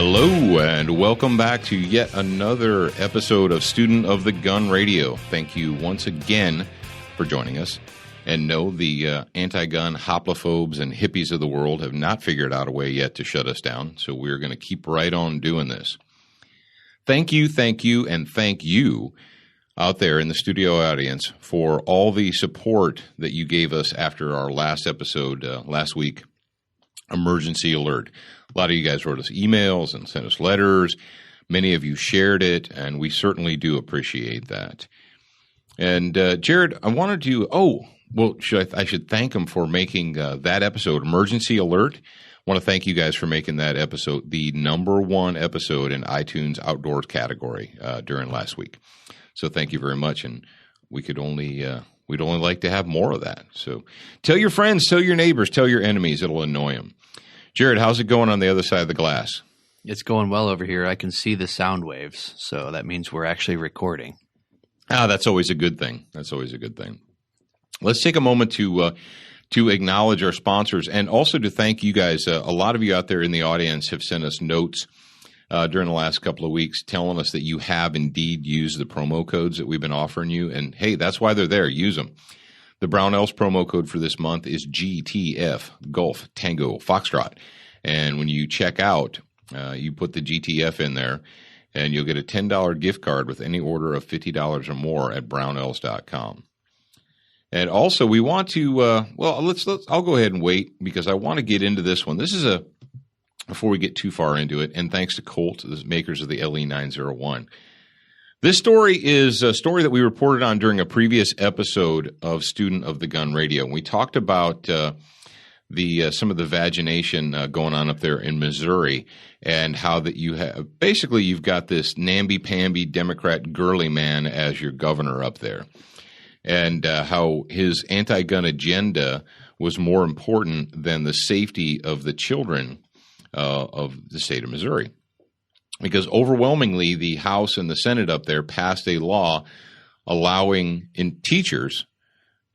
Hello, and welcome back to yet another episode of Student of the Gun Radio. Thank you once again for joining us. And no, the anti-gun hoplophobes and hippies of the world have not figured out a way yet to shut us down, so we're going to keep right on doing this. Thank you, and thank you out there in the studio audience for all the support that you gave us after our last episode last week, Emergency Alert. A lot of you guys wrote us emails and sent us letters. Many of you shared it, and we certainly do appreciate that. And Jared, I wanted to I should thank him for making that episode, Emergency Alert. I want to thank you guys for making that episode the #1 episode in iTunes Outdoors category during last week. So thank you very much, and we'd only like to have more of that. So tell your friends, tell your neighbors, tell your enemies. It'll annoy them. Jared, how's it going on the other side of the glass? It's going well over here. I can see the sound waves, so that means we're actually recording. That's always a good thing. Let's take a moment to acknowledge our sponsors and also to thank you guys. A lot of you out there in the audience have sent us notes during the last couple of weeks telling us that you have indeed used the promo codes that we've been offering you. And, hey, that's why they're there. Use them. The Brownells promo code for this month is GTF, Golf, Tango, Foxtrot. And when you check out, you put the GTF in there, and you'll get a $10 gift card with any order of $50 or more at brownells.com. And also, we want to, I'll go ahead and wait because I want to get into this one. This is before we get too far into it, and thanks to Colt, the makers of the LE901. This story is a story that we reported on during a previous episode of Student of the Gun Radio. We talked about some of the vagination going on up there in Missouri, and how that you've got this namby-pamby Democrat girly man as your governor up there, and how his anti-gun agenda was more important than the safety of the children of the state of Missouri. Because overwhelmingly, the House and the Senate up there passed a law allowing teachers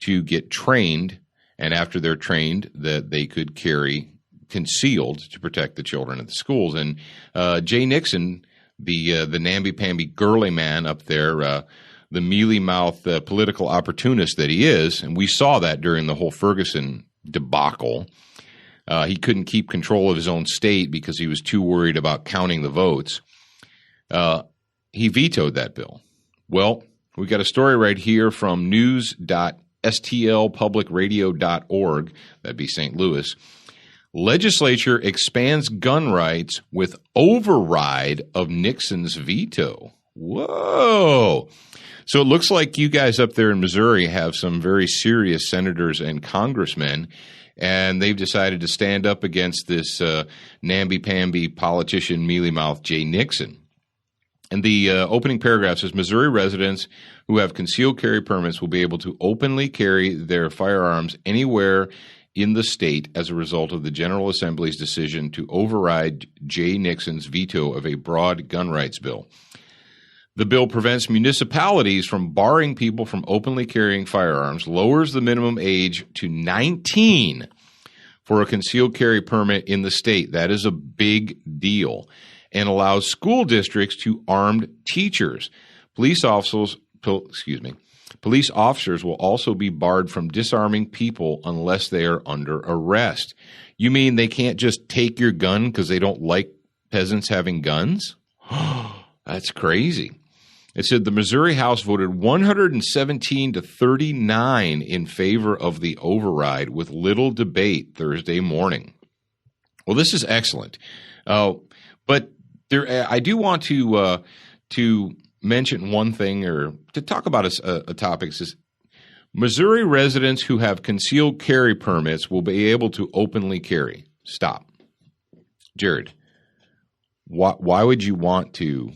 to get trained, and after they're trained, that they could carry concealed to protect the children at the schools. And Jay Nixon, the namby-pamby girly man up there, the mealy-mouthed political opportunist that he is, and we saw that during the whole Ferguson debacle. He couldn't keep control of his own state because he was too worried about counting the votes. He vetoed that bill. Well, we got a story right here from news.stlpublicradio.org, that'd be St. Louis. Legislature expands gun rights with override of Nixon's veto. Whoa. So it looks like you guys up there in Missouri have some very serious senators and congressmen, and they've decided to stand up against this namby-pamby politician, mealy-mouthed Jay Nixon. And the opening paragraph says, Missouri residents who have concealed carry permits will be able to openly carry their firearms anywhere in the state as a result of the General Assembly's decision to override Jay Nixon's veto of a broad gun rights bill. The bill prevents municipalities from barring people from openly carrying firearms, lowers the minimum age to 19 for a concealed carry permit in the state. That is a big deal, and allows school districts to arm teachers. Police officers will also be barred from disarming people unless they are under arrest. You mean they can't just take your gun because they don't like peasants having guns? That's crazy. It said the Missouri House voted 117 to 39 in favor of the override with little debate Thursday morning. Well, this is excellent. But I do want to mention one thing, or to talk about a topic. It says Missouri residents who have concealed carry permits will be able to openly carry. Stop. Jared, why would you want to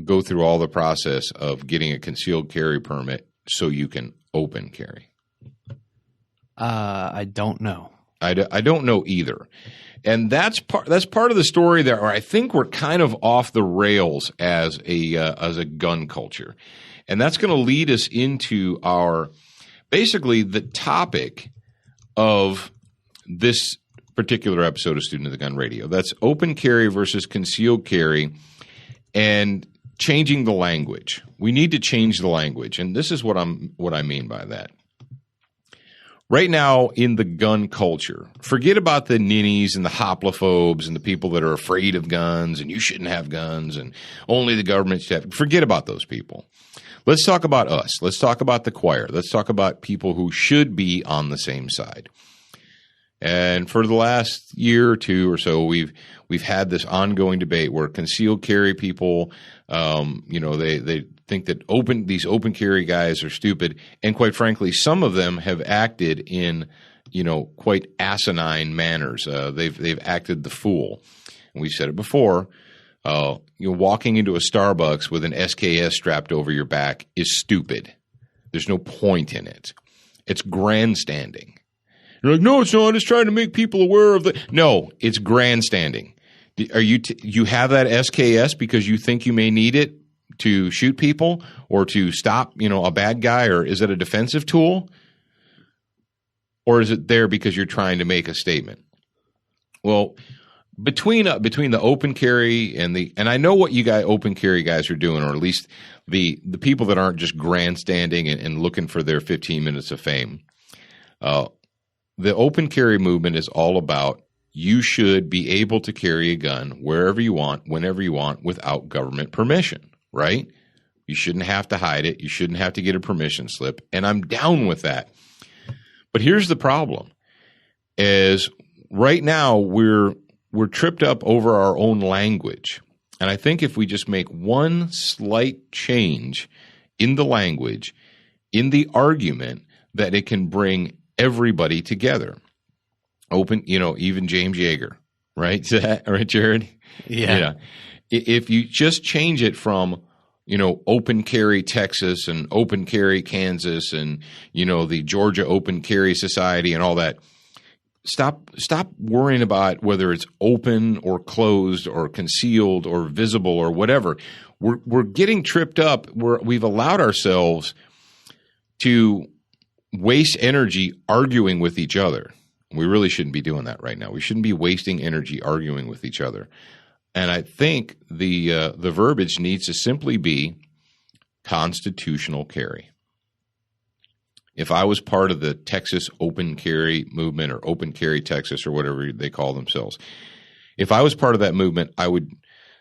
go through all the process of getting a concealed carry permit so you can open carry? I don't know. I don't know either. And that's part of the story there, where I think we're kind of off the rails as a gun culture. And that's going to lead us into basically the topic of this particular episode of Student of the Gun Radio. That's open carry versus concealed carry and changing the language. We need to change the language, and this is what I mean by that. Right now in the gun culture, forget about the ninnies and the hoplophobes and the people that are afraid of guns and you shouldn't have guns and only the government should have. Forget about those people. Let's talk about us. Let's talk about the choir. Let's talk about people who should be on the same side. And for the last year or two or so, we've had this ongoing debate where concealed carry people, they think that these open carry guys are stupid, and quite frankly, some of them have acted in, quite asinine manners. They've acted the fool, and we've said it before. Walking into a Starbucks with an SKS strapped over your back is stupid. There's no point in it. It's grandstanding. You're like, no, it's not. It's trying to make people aware of the. No, it's grandstanding. Are you have that SKS because you think you may need it to shoot people or to stop, a bad guy, or is it a defensive tool? Or is it there because you're trying to make a statement? Well, between the open carry and I know what you guys open carry guys are doing, or at least the people that aren't just grandstanding and looking for their 15 minutes of fame. The open carry movement is all about you should be able to carry a gun wherever you want, whenever you want, without government permission, right? You shouldn't have to hide it. You shouldn't have to get a permission slip, and I'm down with that. But here's the problem: is right now we're tripped up over our own language, and I think if we just make one slight change in the language, in the argument, that it can bring everybody together. Even James Yeager, right? Right, Jared? Yeah. If you just change it from, open carry Texas and open carry Kansas and, the Georgia Open Carry Society and all that, stop worrying about whether it's open or closed or concealed or visible or whatever. We're getting tripped up. We've allowed ourselves to waste energy arguing with each other. We really shouldn't be doing that right now. We shouldn't be wasting energy arguing with each other. And I think the verbiage needs to simply be constitutional carry. If I was part of the Texas open carry movement or open carry Texas or whatever they call themselves, if I was part of that movement, I would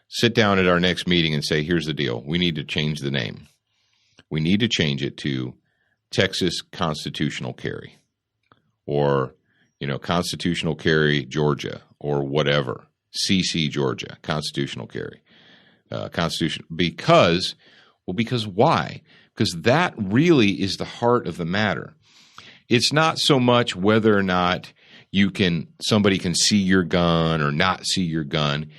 sit down at our next meeting and say, here's the deal. We need to change the name. We need to change it to Texas Constitutional Carry, or, Constitutional Carry Georgia, or whatever, CC Georgia, Constitutional Carry, because why? Because that really is the heart of the matter. It's not so much whether or not somebody can see your gun or not see your gun.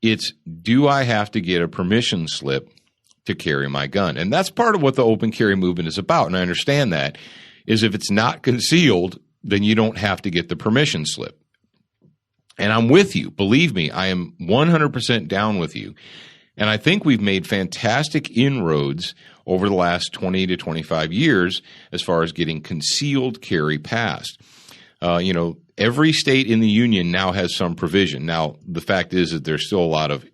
It's, do I have to get a permission slip to carry my gun? And that's part of what the open carry movement is about. And I understand that is if it's not concealed, then you don't have to get the permission slip. And I'm with you. Believe me, I am 100% down with you. And I think we've made fantastic inroads over the last 20 to 25 years as far as getting concealed carry passed. Every state in the union now has some provision. Now, the fact is that there's still a lot of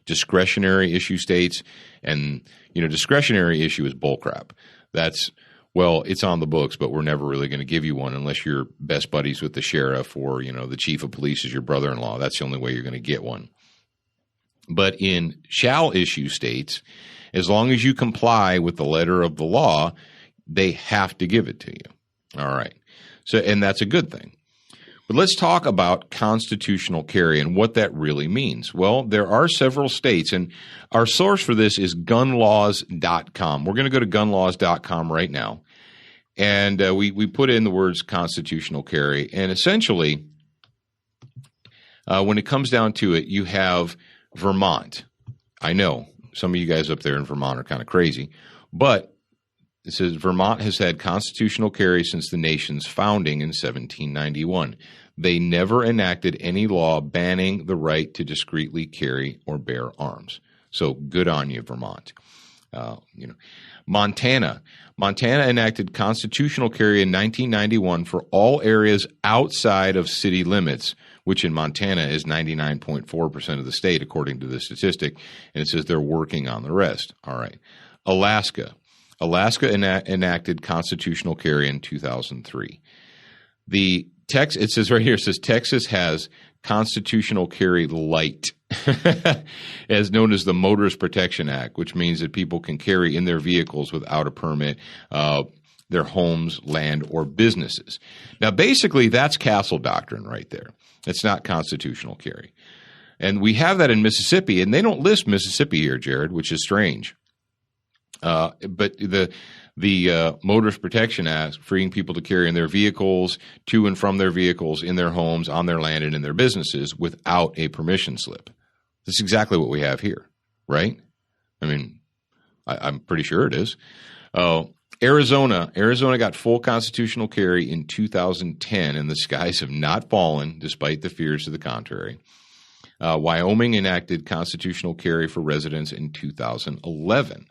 discretionary issue states. And, discretionary issue is bullcrap. It's on the books, but we're never really going to give you one unless you're best buddies with the sheriff or, the chief of police is your brother-in-law. That's the only way you're going to get one. But in shall issue states, as long as you comply with the letter of the law, they have to give it to you. All right. And that's a good thing. But let's talk about constitutional carry and what that really means. Well, there are several states, and our source for this is gunlaws.com. We're going to go to gunlaws.com right now. And we put in the words constitutional carry. And essentially, when it comes down to it, you have Vermont. I know some of you guys up there in Vermont are kind of crazy, but it says Vermont has had constitutional carry since the nation's founding in 1791. They never enacted any law banning the right to discreetly carry or bear arms. So good on you, Vermont. Montana enacted constitutional carry in 1991 for all areas outside of city limits, which in Montana is 99.4% of the state, according to the statistic. And it says they're working on the rest. All right. Alaska enacted constitutional carry in 2003. It says right here, it says Texas has constitutional carry light, as known as the Motorist Protection Act, which means that people can carry in their vehicles without a permit, their homes, land, or businesses. Now, basically, that's castle doctrine right there. It's not constitutional carry. And we have that in Mississippi, and they don't list Mississippi here, Jared, which is strange. But the Motorist Protection Act, freeing people to carry in their vehicles, to and from their vehicles, in their homes, on their land, and in their businesses without a permission slip. That's exactly what we have here, right? I mean, I'm pretty sure it is. Arizona got full constitutional carry in 2010, and the skies have not fallen despite the fears to the contrary. Wyoming enacted constitutional carry for residents in 2011.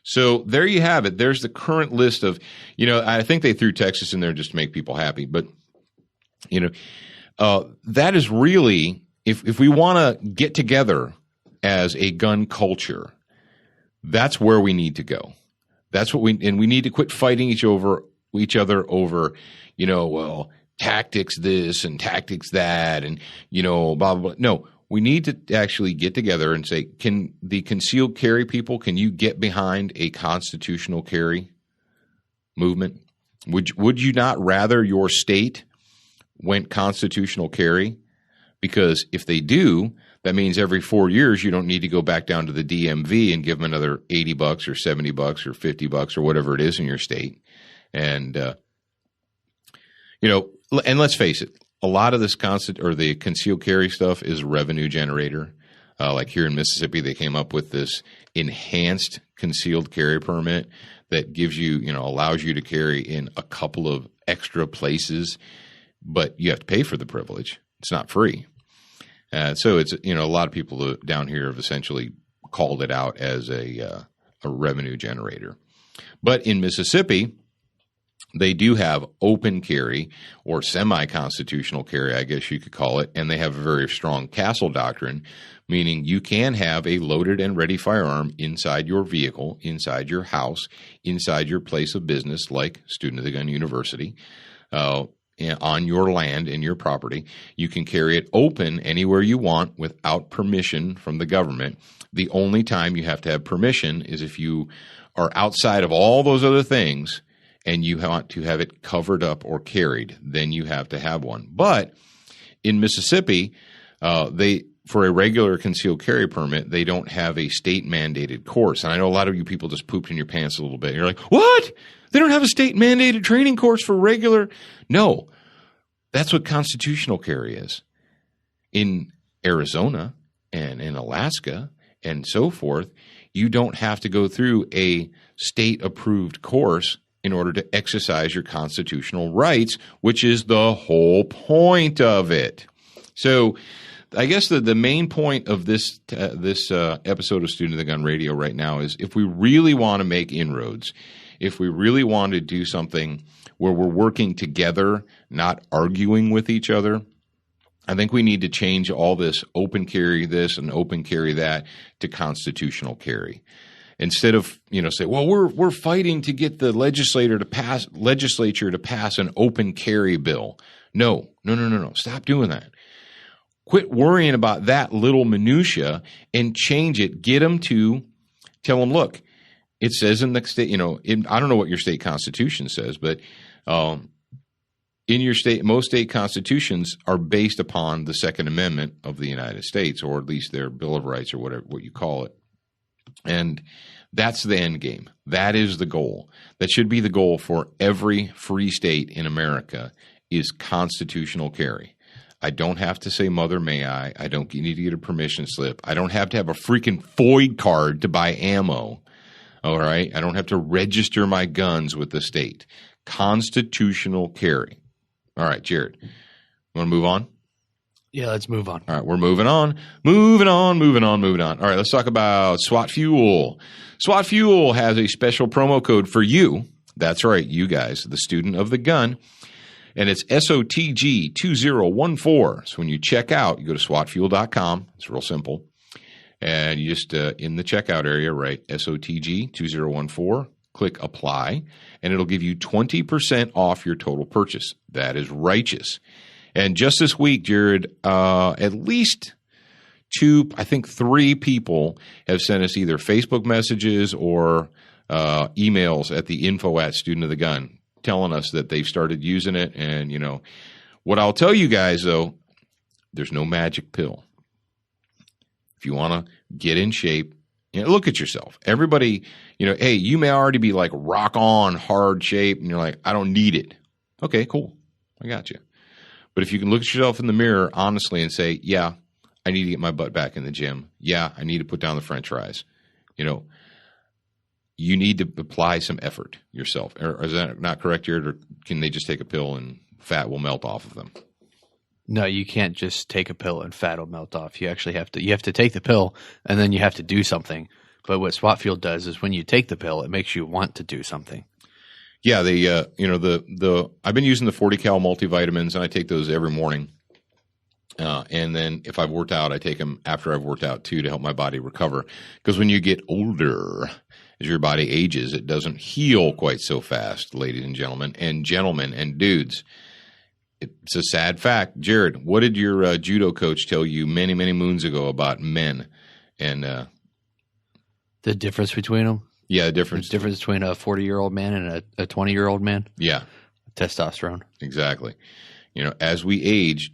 So there you have it. There's the current list of, I think they threw Texas in there just to make people happy. But, that is really, if we want to get together as a gun culture, that's where we need to go. That's what we need to quit fighting each other over, tactics this and tactics that and, blah, blah, blah. No. We need to actually get together and say, can the concealed carry people, can you get behind a constitutional carry movement? Would you not rather your state went constitutional carry? Because if they do, that means every 4 years you don't need to go back down to the DMV and give them another $80 or $70 or $50 or whatever it is in your state. And, and let's face it. A lot of this the concealed carry stuff is revenue generator. Like here in Mississippi, they came up with this enhanced concealed carry permit that gives you, allows you to carry in a couple of extra places, but you have to pay for the privilege. It's not free. So it's, a lot of people down here have essentially called it out as a revenue generator. But in Mississippi, they do have open carry or semi-constitutional carry, I guess you could call it, and they have a very strong castle doctrine, meaning you can have a loaded and ready firearm inside your vehicle, inside your house, inside your place of business, like Student of the Gun University, on your land and your property. You can carry it open anywhere you want without permission from the government. The only time you have to have permission is if you are outside of all those other things and you want to have it covered up or carried, then you have to have one. But in Mississippi, for a regular concealed carry permit, they don't have a state-mandated course. And I know a lot of you people just pooped in your pants a little bit. You're like, what? They don't have a state-mandated training course for regular? No. That's what constitutional carry is. In Arizona and in Alaska and so forth, you don't have to go through a state-approved course in order to exercise your constitutional rights, which is the whole point of it. So I guess the main point of this episode of Student of the Gun Radio right now is if we really want to make inroads, if we really want to do something where we're working together, not arguing with each other, I think we need to change all this open carry this and open carry that to constitutional carry. Instead of, say, well, we're fighting to get the legislature to pass an open carry bill. No. Stop doing that. Quit worrying about that little minutia and change it. Get them to tell them, look, it says in the state, I don't know what your state constitution says, but in your state, most state constitutions are based upon the Second Amendment of the United States, or at least their Bill of Rights or whatever, what you call it. And that's the end game. That is the goal. That should be the goal for every free state in America is constitutional carry. I don't have to say, Mother, may I? I don't need to get a permission slip. I don't have to have a freaking FOID card to buy ammo. All right? I don't have to register my guns with the state. Constitutional carry. All right, Jared, you want to move on? Yeah, let's move on. All right, we're moving on. Moving on. All right, let's talk about SWAT Fuel. SWAT Fuel has a special promo code for you. That's right, you guys, the student of the gun. And it's SOTG2014. So when you check out, you go to SWATfuel.com. It's real simple. And you just, in the checkout area, write SOTG2014, click apply, and it'll give you 20% off your total purchase. That is righteous. And just this week, Jared, at least 2, I think 3 people have sent us either Facebook messages or emails at the info@studentofthegun telling us that they've started using it. And, you know, what I'll tell you guys, though, there's no magic pill. If you want to get in shape, you know, look at yourself. Everybody, you know, hey, you may already be like rock on hard shape and you're like, I don't need it. Okay, cool. I got you. But if you can look at yourself in the mirror honestly and say, yeah, I need to get my butt back in the gym. Yeah, I need to put down the French fries. You know, you need to apply some effort yourself. Or is that not correct, Jared? Or can they just take a pill and fat will melt off of them? No, you can't just take a pill and fat will melt off. You actually have to take the pill and then you have to do something. But what SWAT Fuel does is when you take the pill, it makes you want to do something. Yeah, I've been using the 40 cal multivitamins and I take those every morning. And then if I've worked out, I take them after I've worked out too to help my body recover. Because when you get older, as your body ages, it doesn't heal quite so fast, ladies and gentlemen and dudes. It's a sad fact. Jared, what did your judo coach tell you many, many moons ago about men? And the difference between them? Yeah, the difference between a 40-year-old man and a 20-year-old man? Yeah. Testosterone. Exactly. You know, as we age,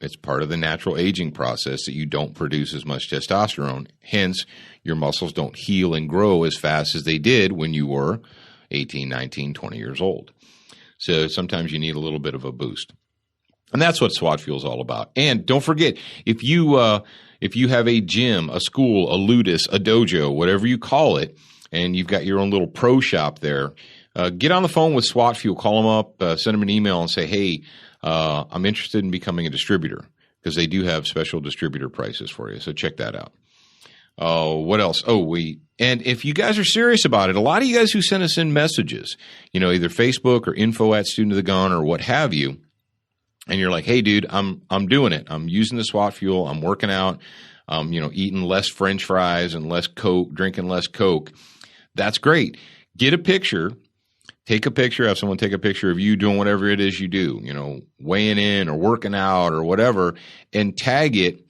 it's part of the natural aging process that you don't produce as much testosterone. Hence, your muscles don't heal and grow as fast as they did when you were 18, 19, 20 years old. So sometimes you need a little bit of a boost. And that's what SWAT Fuel is all about. And don't forget, if you have a gym, a school, a ludus, a dojo, whatever you call it, and you've got your own little pro shop there, get on the phone with SWAT Fuel, call them up, send them an email and say, hey, I'm interested in becoming a distributor, because they do have special distributor prices for you. So check that out. What else? And if you guys are serious about it, a lot of you guys who send us in messages, you know, either Facebook or info@studentofthegun or what have you, and you're like, hey, dude, I'm doing it. I'm using the SWAT Fuel. I'm working out. Eating less French fries and less Coke, drinking less Coke. That's great. Get a picture. Take a picture, have someone take a picture of you doing whatever it is you do, you know, weighing in or working out or whatever, and tag it,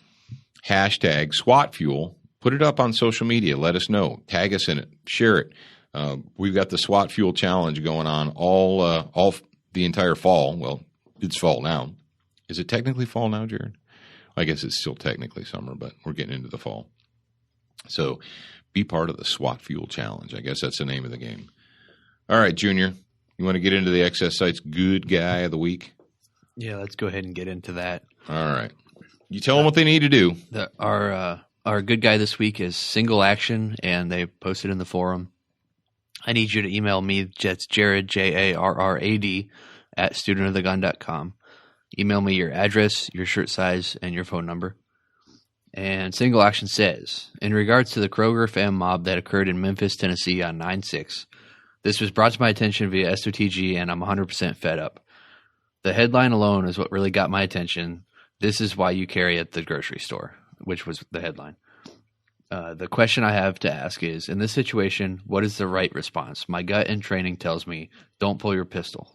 hashtag SWAT Fuel. Put it up on social media. Let us know. Tag us in it. Share it. We've got the SWAT Fuel Challenge going on all the entire fall. Well, it's fall now. Is it technically fall now, Jared? I guess it's still technically summer, but we're getting into the fall. So be part of the SWAT Fuel Challenge. I guess that's the name of the game. All right, Junior, you want to get into the Excess Sites Good Guy of the Week? Yeah, let's go ahead and get into that. All right. You tell them what they need to do. Our good guy this week is Single Action, and they posted in the forum. I need you to email me. It's Jared, Jarrad, @studentofthegun.com. Email me your address, your shirt size, and your phone number. And Single Action says, in regards to the Kroger fam mob that occurred in Memphis, Tennessee on 9/6, this was brought to my attention via SOTG, and I'm 100% fed up. The headline alone is what really got my attention. This is why you carry at the grocery store, which was the headline. The question I have to ask is, in this situation, what is the right response? My gut and training tells me, don't pull your pistol.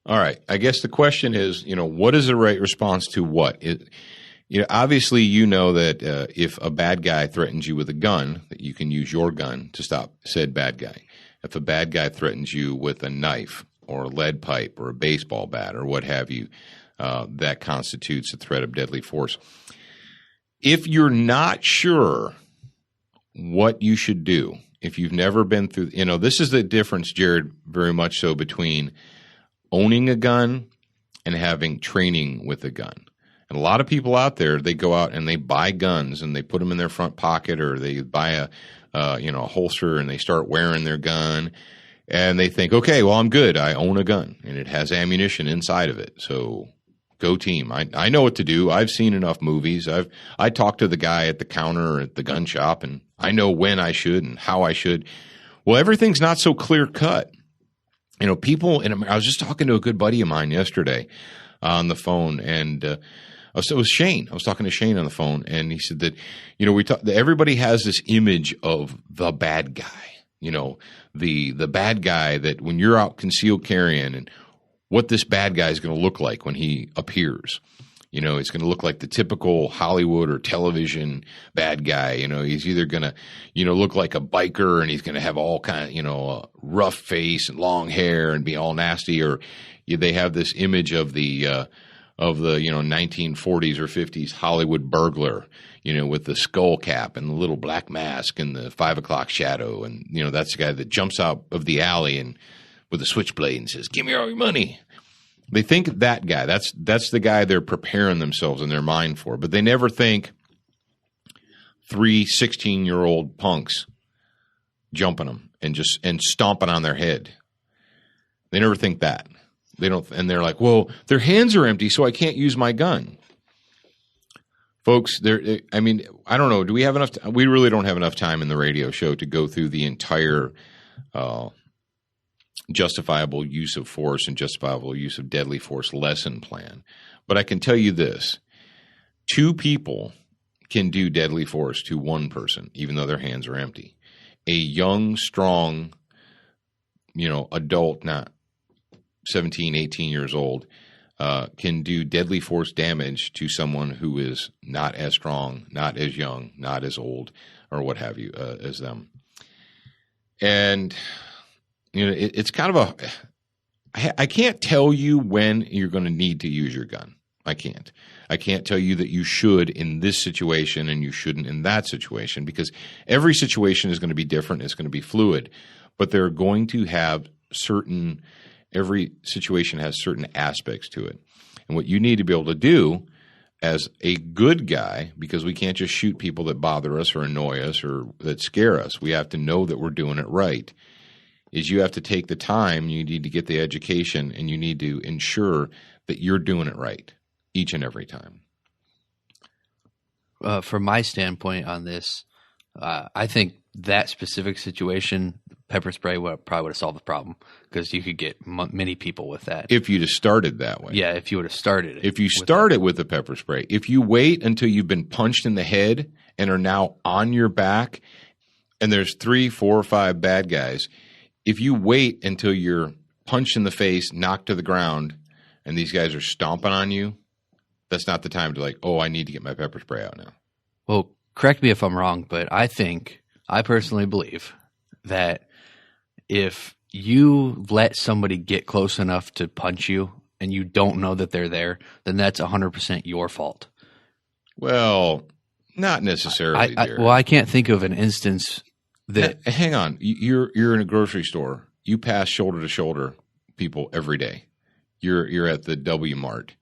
All right. I guess the question is, what is the right response to what? Obviously, you know that if a bad guy threatens you with a gun, that you can use your gun to stop said bad guy. If a bad guy threatens you with a knife or a lead pipe or a baseball bat or what have you, that constitutes a threat of deadly force. If you're not sure what you should do, if you've never been through, this is the difference, Jared, very much so between owning a gun and having training with a gun. And a lot of people out there, they go out and they buy guns and they put them in their front pocket, or they buy a holster and they start wearing their gun and they think, okay, well, I'm good. I own a gun and it has ammunition inside of it. So Go team. I know what to do. I've seen enough movies. I talked to the guy at the counter at the gun shop, and I know when I should and how I should. Well, everything's not so clear cut. You know, people I was just talking to a good buddy of mine yesterday on the phone, and it was Shane. I was talking to Shane on the phone, and he said that, you know, everybody has this image of the bad guy, you know, the bad guy that when you're out concealed carrying, and what this bad guy is going to look like when he appears. You know, he's going to look like the typical Hollywood or television bad guy. You know, he's either going to, you know, look like a biker, and he's going to have all kind of, you know, a rough face and long hair and be all nasty, or they have this image of the you know, 1940s or 50s Hollywood burglar, you know, with the skull cap and the little black mask and the 5 o'clock shadow, and you know, that's the guy that jumps out of the alley and with a switchblade and says, "Give me all your money." They think that guy. That's the guy they're preparing themselves in their mind for. But they never think 3 16-year-old punks jumping them and stomping on their head. They never think that. They don't, and they're like, "Well, their hands are empty, so I can't use my gun." Folks, I mean, I don't know. Do we have enough? We really don't have enough time in the radio show to go through the entire justifiable use of force and justifiable use of deadly force lesson plan. But I can tell you this. 2 people can do deadly force to 1 person, even though their hands are empty. A young, strong, you know, adult, not 17, 18 years old, can do deadly force damage to someone who is not as strong, not as young, not as old, or what have you, as them. And you know, it's kind of I can't tell you when you're going to need to use your gun. I can't tell you that you should in this situation and you shouldn't in that situation, because every situation is going to be different. It's going to be fluid, but they're going to have every situation has certain aspects to it. And what you need to be able to do as a good guy, because we can't just shoot people that bother us or annoy us or that scare us. We have to know that we're doing it right. Is you have to take the time, you need to get the education, and you need to ensure that you're doing it right each and every time. From my standpoint on this, I think that specific situation, pepper spray probably would have solved the problem, because you could get many people with that. If you'd have started that way. Yeah, if you would have started it. If you start it with the pepper spray. If you wait until you've been punched in the head and are now on your back, and there's 3, 4, 5 bad guys, if you wait until you're punched in the face, knocked to the ground, and these guys are stomping on you, that's not the time to like, oh, I need to get my pepper spray out now. Well, correct me if I'm wrong, but I personally believe that if you let somebody get close enough to punch you and you don't know that they're there, then that's 100% your fault. Well, not necessarily. I can't think of an instance that. Hang on, you're in a grocery store. You pass shoulder to shoulder people every day. You're at the W Mart.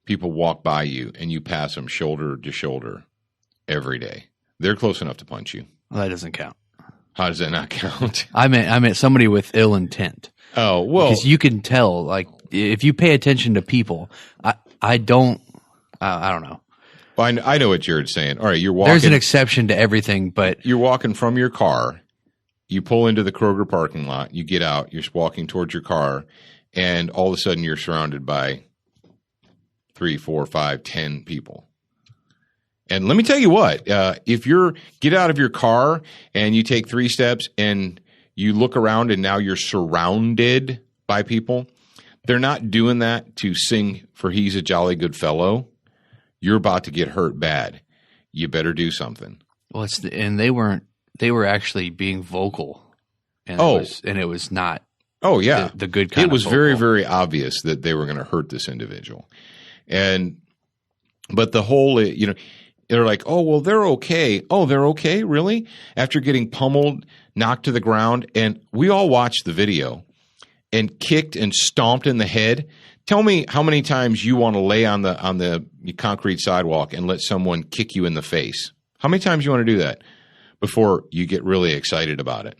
People walk by you and you pass them shoulder to shoulder every day. They're close enough to punch you. Well, that doesn't count. How does that not count? I meant somebody with ill intent. Oh, well, because you can tell, like, if you pay attention to people. I don't know. Well, I know what Jared's saying. All right, you're walking. There's an exception to everything, but you're walking from your car. You pull into the Kroger parking lot. You get out. You're walking towards your car, and all of a sudden you're surrounded by 3, 4, 5, 10 people. And let me tell you what, if you get out of your car and you take 3 steps and you look around and now you're surrounded by people, they're not doing that to sing for He's a Jolly Good Fellow. You're about to get hurt bad. You better do something. Well, they were actually being vocal. And it was not. Oh, yeah. The good kind of It was vocal. very, very obvious that they were going to hurt this individual. But the whole, they're like, oh, well, they're okay. Oh, they're okay? Really? After getting pummeled, knocked to the ground, and we all watched the video and kicked and stomped in the head. Tell me how many times you want to lay on the concrete sidewalk and let someone kick you in the face. How many times you want to do that before you get really excited about it?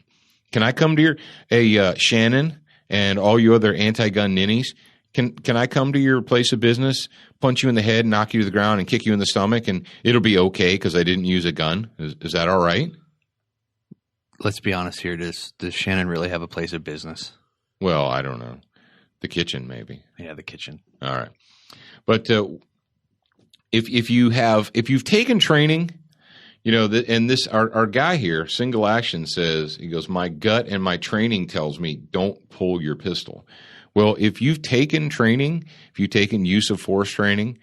Can I come to Shannon and all you other anti-gun ninnies? Can I come to your place of business, punch you in the head, knock you to the ground, and kick you in the stomach, and it'll be okay because I didn't use a gun? Is that all right? Let's be honest here. Does Shannon really have a place of business? Well, I don't know. The kitchen, maybe. Yeah, the kitchen. All right. But if you've taken training, and our guy here, Single Action, says, he goes, my gut and my training tells me don't pull your pistol. Well, if you've taken training, if you've taken use of force training,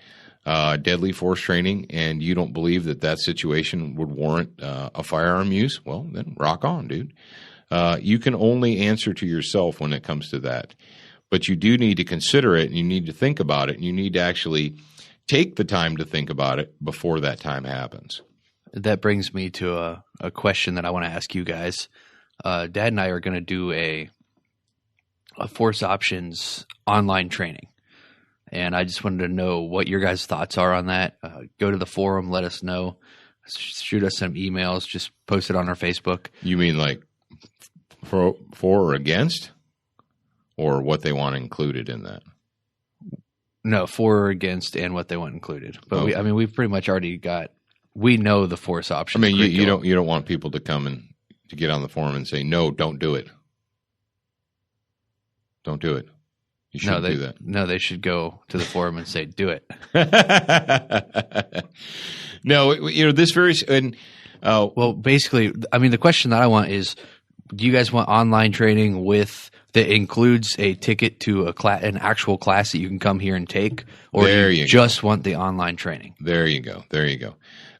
deadly force training, and you don't believe that situation would warrant a firearm use, well, then rock on, dude. You can only answer to yourself when it comes to that. But you do need to consider it, and you need to think about it, and you need to actually take the time to think about it before that time happens. That brings me to a question that I want to ask you guys. Dad and I are going to do a Force Options online training. And I just wanted to know what your guys' thoughts are on that. Go to the forum, let us know. Shoot us some emails. Just post it on our Facebook. You mean like for or against? Or what they want included in that? No, for or against and what they want included. But okay. We've pretty much already we know the Force Options. I mean, you don't want people to come and to get on the forum and say, no, don't do it. Don't do it. You shouldn't do that. No, they should go to the forum and say, do it. No, this very well, basically, I mean, the question that I want is, do you guys want online training that includes a ticket to an actual class that you can come here and take, or do you just want the online training? There you go.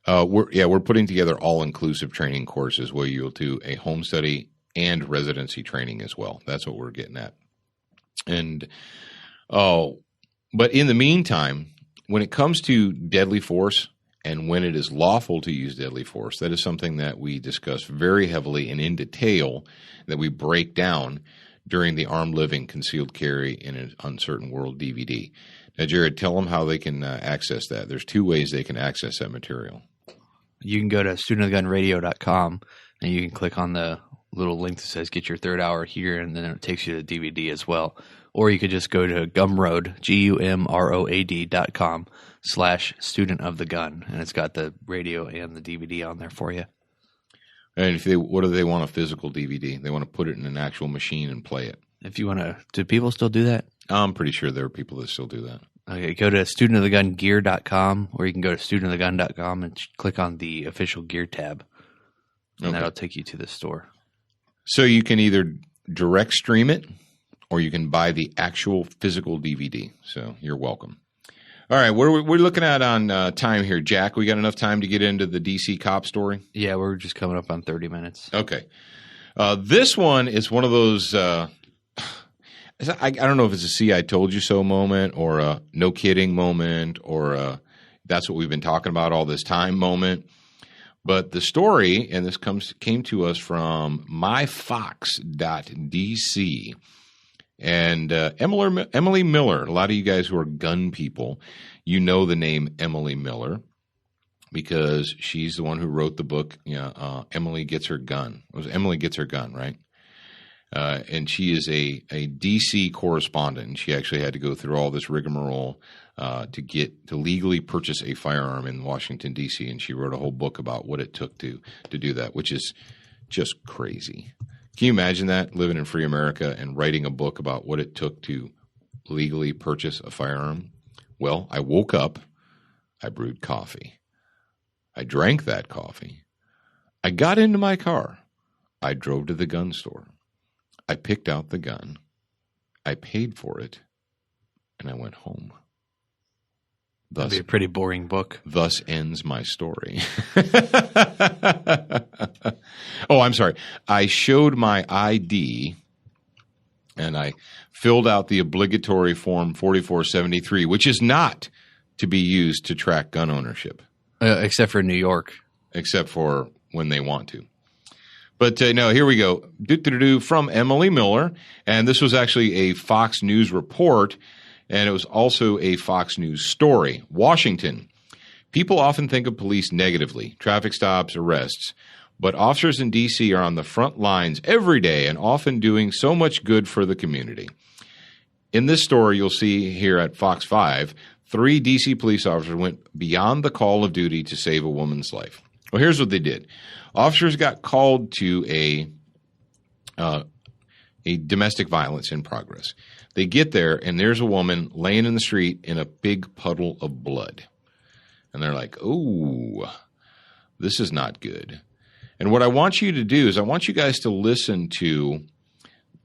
We're putting together all-inclusive training courses where you'll do a home study and residency training as well. That's what we're getting at. And but in the meantime, when it comes to deadly force and when it is lawful to use deadly force, that is something that we discuss very heavily and in detail, that we break down during the Armed Living, Concealed Carry in an Uncertain World DVD. Now, Jared, tell them how they can access that. There's 2 ways they can access that material. You can go to studentofthegunradio.com and you can click on the little link that says get your 3rd hour here, and then it takes you to the DVD as well. Or you could just go to Gumroad, GUMROAD.com/student of the gun, and it's got the radio and the DVD on there for you. And what do they want a physical DVD? They want to put it in an actual machine and play it. If you want to, do people still do that? I'm pretty sure there are people that still do that. Okay, go to studentofthegungear.com, or you can go to studentofthegun.com and click on the official gear tab, and that'll take you to the store. So you can either direct stream it, or you can buy the actual physical DVD. So you're welcome. All right, we're looking at on time here, Jack. We got enough time to get into the DC cop story? Yeah, we're just coming up on 30 minutes. Okay. This one is one of those I don't know if it's a "see, I told you so" moment, or a "no kidding" moment, or a "that's what we've been talking about all this time" moment. But the story, and this came to us from myfox.dc, and Emily Miller. A lot of you guys who are gun people, you know the name Emily Miller because she's the one who wrote the book. Emily Gets Her Gun. It was Emily Gets Her Gun, right? And she is a DC correspondent, and she actually had to go through all this rigmarole to legally purchase a firearm in Washington, D.C., and she wrote a whole book about what it took to do that, which is just crazy. Can you imagine that, living in free America and writing a book about what it took to legally purchase a firearm? Well, I woke up, I brewed coffee, I drank that coffee, I got into my car, I drove to the gun store, I picked out the gun, I paid for it, and I went home. That'd be a pretty boring book. Thus ends my story. Oh, I'm sorry. I showed my ID, and I filled out the obligatory Form 4473, which is not to be used to track gun ownership. Except for New York. Except for when they want to. But no, here we go. From Emily Miller, and this was actually a Fox News report, and it was also a Fox News story. Washington. People often think of police negatively, traffic stops, arrests, but officers in D.C. are on the front lines every day and often doing so much good for the community. in this story, you'll see here at Fox 5, 3 D.C. police officers went beyond the call of duty to save a woman's life. Well, here's what they did. Officers got called to a domestic violence in progress. They get there, and there's a woman laying in the street in a big puddle of blood. And they're like, oh, this is not good. And what I want you to do is I want you guys to listen to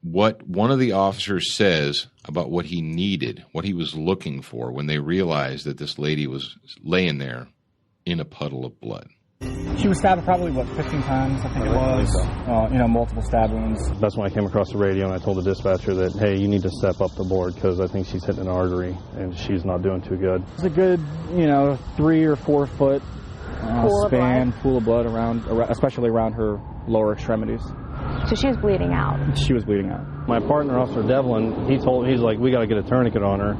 what one of the officers says about what he needed, what he was looking for when they realized that this lady was laying there in a puddle of blood. She was stabbed probably, 15 times, I think it was. Multiple stab wounds. That's when I came across the radio and I told the dispatcher that, hey, you need to step up the board because I think she's hitting an artery and she's not doing too good. It's a good, 3 or 4 foot pool of blood around, especially around her lower extremities. So she was bleeding out. She was bleeding out. My partner, Officer Devlin, he's like, we got to get a tourniquet on her,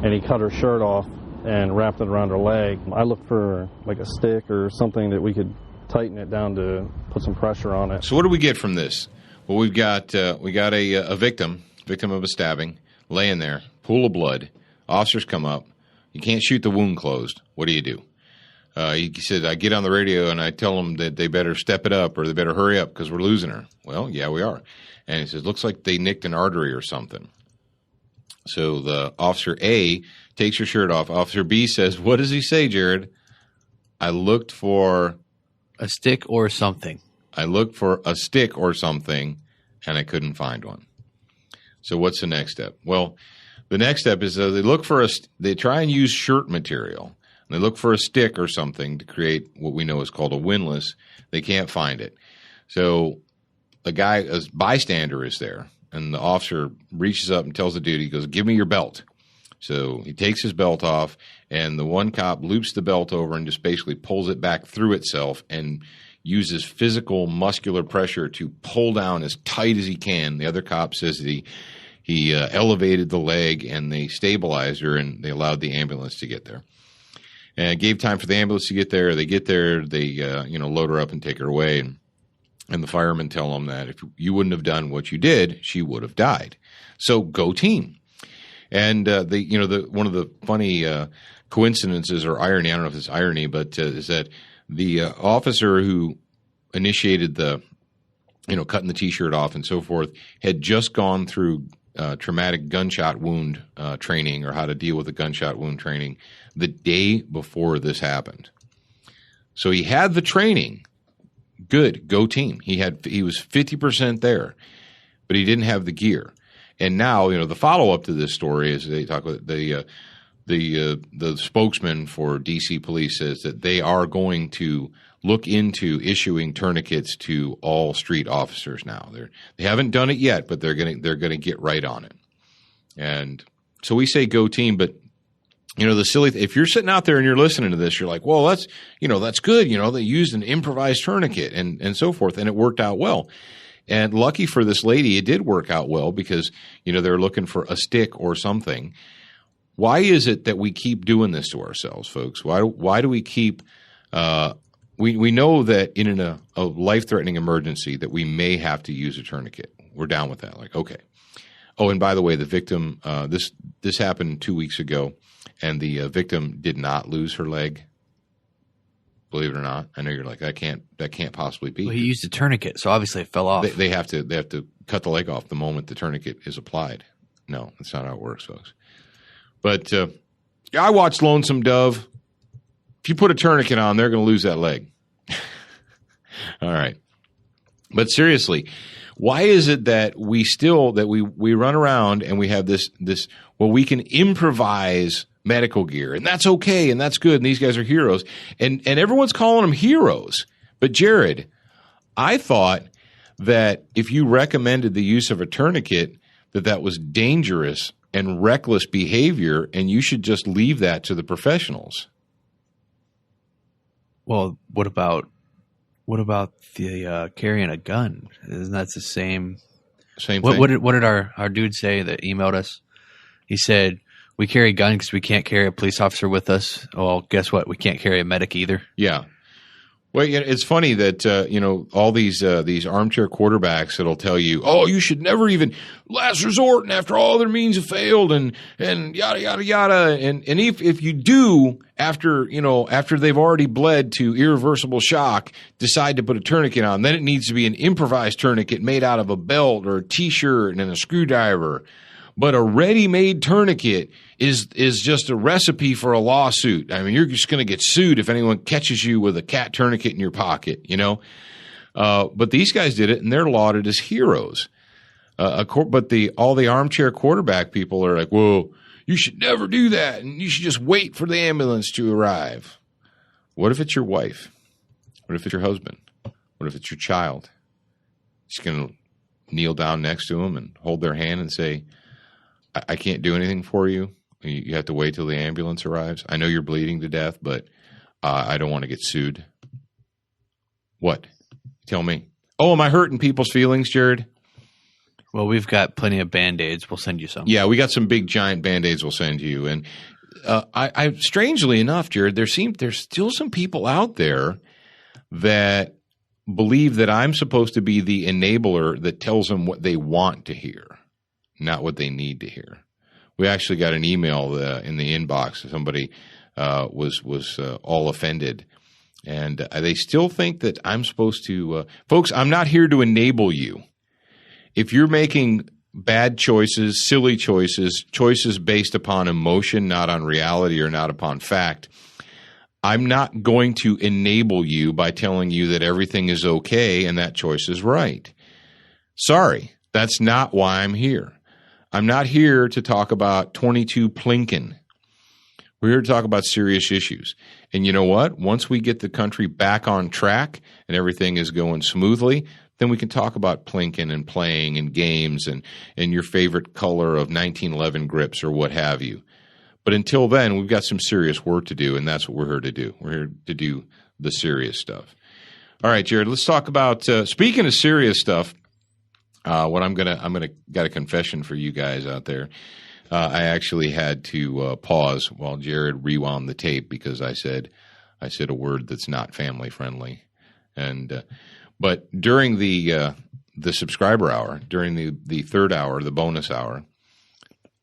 and he cut her shirt off and wrapped it around her leg. I looked for like a stick or something that we could tighten it down to put some pressure on it. So what do we get from this? Well, we got a victim of a stabbing, laying there, pool of blood. Officers come up. You can't shoot the wound closed. What do? He said, I get on the radio and I tell them that they better step it up or they better hurry up because we're losing her. Well, yeah, we are. And he says, looks like they nicked an artery or something. So the Officer A takes her shirt off. Officer B says, what does he say, Jared? I looked for a stick or something. I looked for a stick or something, and I couldn't find one. So what's the next step? Well, the next step is they try and use shirt material. They look for a stick or something to create what we know is called a windlass. They can't find it. So a bystander is there, and the officer reaches up and tells the dude, he goes, give me your belt. So he takes his belt off, and the one cop loops the belt over and just basically pulls it back through itself and uses physical muscular pressure to pull down as tight as he can. The other cop says that he elevated the leg, and they stabilized her, and they allowed the ambulance to get there. And it gave time for the ambulance to get there. They get there, they load her up and take her away. And the firemen tell them that if you wouldn't have done what you did, she would have died. So go team. And one of the funny coincidences or irony, I don't know if it's irony, but is that the officer who initiated the cutting the T-shirt off and so forth had just gone through traumatic gunshot wound training or how to deal with a gunshot wound training the day before this happened. So he had the training. Good, go team. He was 50% there, but he didn't have the gear. And now, the follow-up to this story is they talk about the spokesman for D.C. Police says that they are going to look into issuing tourniquets to all street officers now. They haven't done it yet, but they're gonna get right on it. And so we say go team, but the silly if you're sitting out there and you're listening to this, you're like, well, that's good. They used an improvised tourniquet and so forth, and it worked out well. And lucky for this lady, it did work out well because, they're looking for a stick or something. Why is it that we keep doing this to ourselves, folks? Why do we keep we know that in a life-threatening emergency that we may have to use a tourniquet. We're down with that. Like, okay. Oh, and by the way, the victim, this happened 2 weeks ago, and the victim did not lose her leg. Believe it or not, I know you're like that can't possibly be. Well, he used a tourniquet, so obviously it fell off. They have to cut the leg off the moment the tourniquet is applied. No, that's not how it works, folks. But I watched Lonesome Dove. If you put a tourniquet on, they're going to lose that leg. All right, but seriously, why is it that we run around and we have this we can improvise medical gear, and that's okay, and that's good, and these guys are heroes, and everyone's calling them heroes. But Jared, I thought that if you recommended the use of a tourniquet, that was dangerous and reckless behavior, and you should just leave that to the professionals. Well, what about the carrying a gun? Isn't that the same thing? What did our dude say that emailed us? He said, we carry a gun because we can't carry a police officer with us. Well, guess what? We can't carry a medic either. Yeah. Well, it's funny that all these armchair quarterbacks that'll tell you, oh, you should never even last resort, and after all their means have failed, and yada yada yada, and if you do after they've already bled to irreversible shock, decide to put a tourniquet on, then it needs to be an improvised tourniquet made out of a belt or a T-shirt and a screwdriver. But a ready-made tourniquet is just a recipe for a lawsuit. I mean, you're just going to get sued if anyone catches you with a cat tourniquet in your pocket, But these guys did it, and they're lauded as heroes. But all the armchair quarterback people are like, whoa, you should never do that, and you should just wait for the ambulance to arrive. What if it's your wife? What if it's your husband? What if it's your child? Just going to kneel down next to them and hold their hand and say, I can't do anything for you. You have to wait till the ambulance arrives. I know you're bleeding to death, but I don't want to get sued. What? Tell me. Oh, am I hurting people's feelings, Jared? Well, we've got plenty of Band-Aids. We'll send you some. Yeah, we got some big giant Band-Aids we'll send you. And I strangely enough, Jared, there's still some people out there that believe that I'm supposed to be the enabler that tells them what they want to hear, not what they need to hear. We actually got an email in the inbox. Somebody was all offended, and they still think that I'm supposed to. Folks, I'm not here to enable you. If you're making bad choices, silly choices based upon emotion, not on reality or not upon fact, I'm not going to enable you by telling you that everything is okay and that choice is right. Sorry, that's not why I'm here. I'm not here to talk about 22 Plinkin. We're here to talk about serious issues. And you know what? Once we get the country back on track and everything is going smoothly, then we can talk about Plinkin and playing and games and your favorite color of 1911 grips or what have you. But until then, we've got some serious work to do, and that's what we're here to do. We're here to do the serious stuff. All right, Jared, let's talk about speaking of serious stuff. What I'm gonna got a confession for you guys out there. I actually had to pause while Jared rewound the tape because I said a word that's not family friendly, but during the subscriber hour, during the third hour, the bonus hour,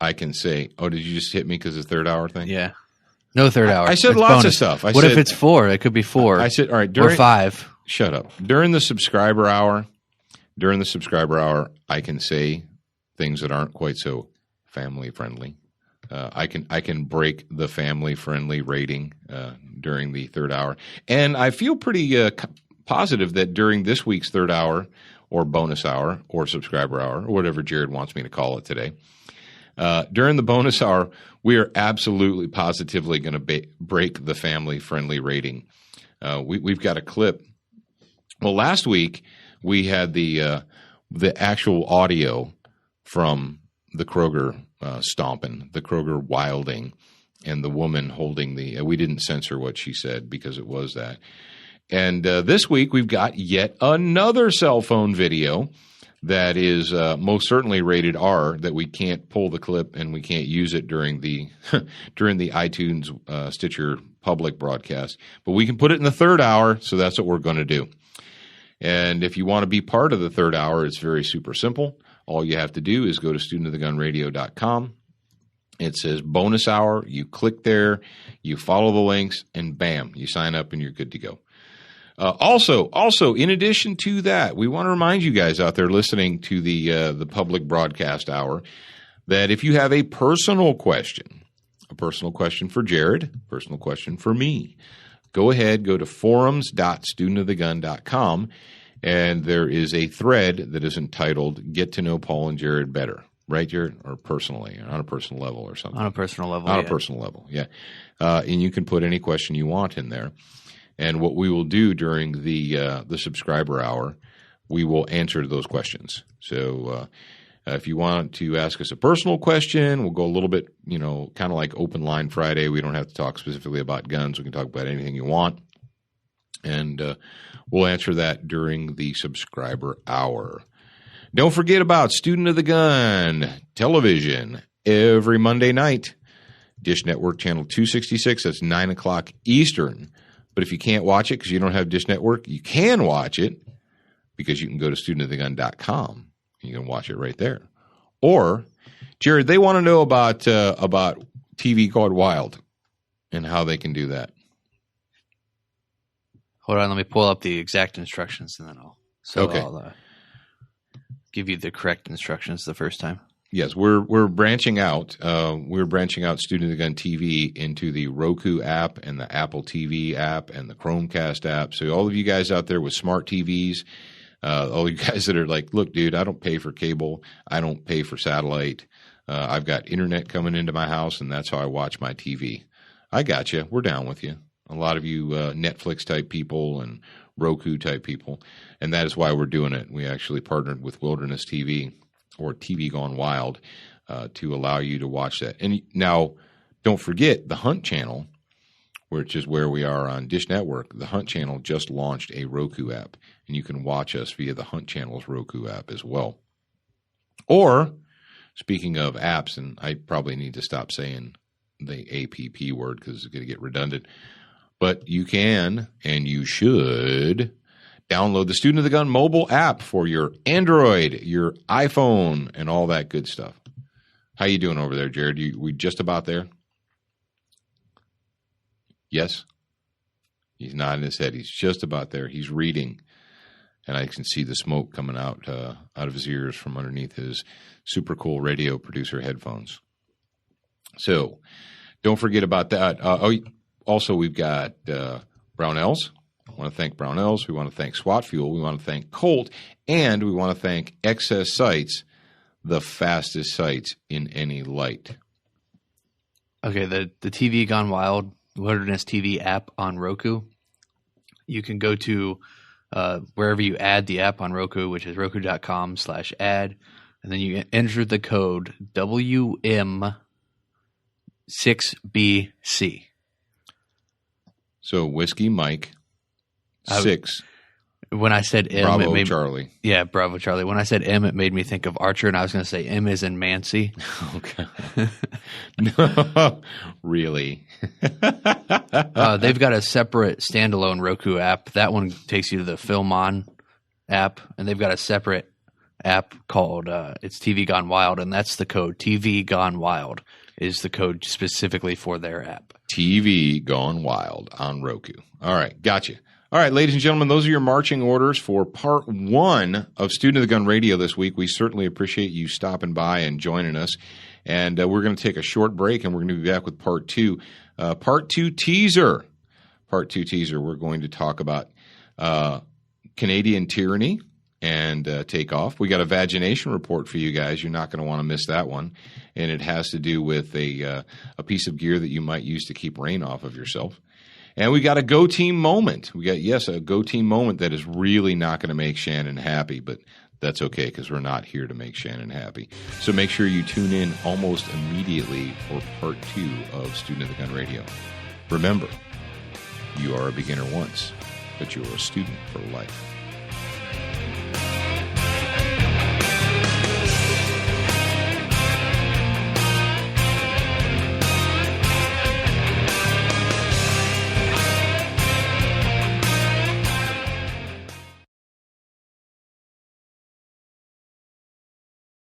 I can say, oh, did you just hit me because of the third hour thing? Yeah, no third hour. I said it's lots bonus. of stuff. What if it's 4? It could be 4. I said all right, or 5. Shut up. During the subscriber hour. During the subscriber hour, I can say things that aren't quite so family friendly. I can break the family friendly rating during the third hour, and I feel pretty positive that during this week's third hour, or bonus hour, or subscriber hour, or whatever Jared wants me to call it today, during the bonus hour, we are absolutely positively going to break the family friendly rating. We've got a clip. Well, last week we had the actual audio from the Kroger stomping, the Kroger wilding, and the woman holding the we didn't censor what she said because it was that. And this week we've got yet another cell phone video that is most certainly rated R, that we can't pull the clip and we can't use it during the iTunes Stitcher public broadcast. But we can put it in the third hour, so that's what we're going to do. And if you want to be part of the third hour, it's very super simple. All you have to do is go to studentofthegunradio.com. It says bonus hour. You click there, you follow the links, and bam, you sign up and you're good to go. Also, in addition to that, we want to remind you guys out there listening to the public broadcast hour that if you have a personal question for Jared, a personal question for me, go ahead, go to forums.studentofthegun.com, and there is a thread that is entitled Get to Know Paul and Jared Better. Right, Jared? Or personally, or on a personal level or something. On a personal level, On a personal level, yeah. And you can put any question you want in there. And what we will do during the subscriber hour, we will answer those questions. So if you want to ask us a personal question, we'll go a little bit, kind of like Open Line Friday. We don't have to talk specifically about guns. We can talk about anything you want. And we'll answer that during the subscriber hour. Don't forget about Student of the Gun television every Monday night. Dish Network Channel 266. That's 9 o'clock Eastern. But if you can't watch it because you don't have Dish Network, you can watch it because you can go to studentofthegun.com. You can watch it right there. Or, Jared, they want to know about TV Gone Wild and how they can do that. Hold on, let me pull up the exact instructions, and then I'll give you the correct instructions the first time. Yes, we're branching out. We're branching out Student of the Gun TV into the Roku app and the Apple TV app and the Chromecast app. So all of you guys out there with smart TVs, all you guys that are like, look, dude, I don't pay for cable. I don't pay for satellite. I've got internet coming into my house, and that's how I watch my TV. I got you. We're down with you. A lot of you Netflix-type people and Roku-type people, and that is why we're doing it. We actually partnered with Wilderness TV or TV Gone Wild to allow you to watch that. And now, don't forget the Hunt Channel, which is where we are on Dish Network. The Hunt Channel just launched a Roku app, and you can watch us via the Hunt Channel's Roku app as well. Or, speaking of apps, and I probably need to stop saying the APP word because it's going to get redundant, but you can and you should download the Student of the Gun mobile app for your Android, your iPhone, and all that good stuff. How you doing over there, Jared? We just about there? Yes? He's nodding his head. He's just about there. He's reading, and I can see the smoke coming out of his ears from underneath his super cool radio producer headphones. So don't forget about that. Also, we've got Brownells. I want to thank Brownells. We want to thank SWAT Fuel. We want to thank Colt. And we want to thank Excess Sights, the fastest sights in any light. Okay, the TV Gone Wild Wilderness TV app on Roku. You can go to wherever you add the app on Roku, which is roku.com/ad. And then you enter the code WM6BC. So Whiskey Mike 6. When I said M, Bravo it made Charlie. Yeah, Bravo Charlie. When I said M, it made me think of Archer, and I was going to say M is in Mancy. Okay. No, really? They've got a separate standalone Roku app. That one takes you to the Film On app, and they've got a separate app called it's TV Gone Wild, and that's the code. TV Gone Wild is the code specifically for their app. TV Gone Wild on Roku. All right, gotcha. All right, ladies and gentlemen, those are your marching orders for part 1 of Student of the Gun Radio this week. We certainly appreciate you stopping by and joining us. And we're going to take a short break, and we're going to be back with part 2. Part 2 teaser. Part 2 teaser, we're going to talk about Canadian tyranny and takeoff. We got a vagination report for you guys. You're not going to want to miss that one. And it has to do with a piece of gear that you might use to keep rain off of yourself. And we got a Go Team moment. We got, a Go Team moment that is really not going to make Shannon happy, but that's okay because we're not here to make Shannon happy. So make sure you tune in almost immediately for part 2 of Student of the Gun Radio. Remember, you are a beginner once, but you're a student for life.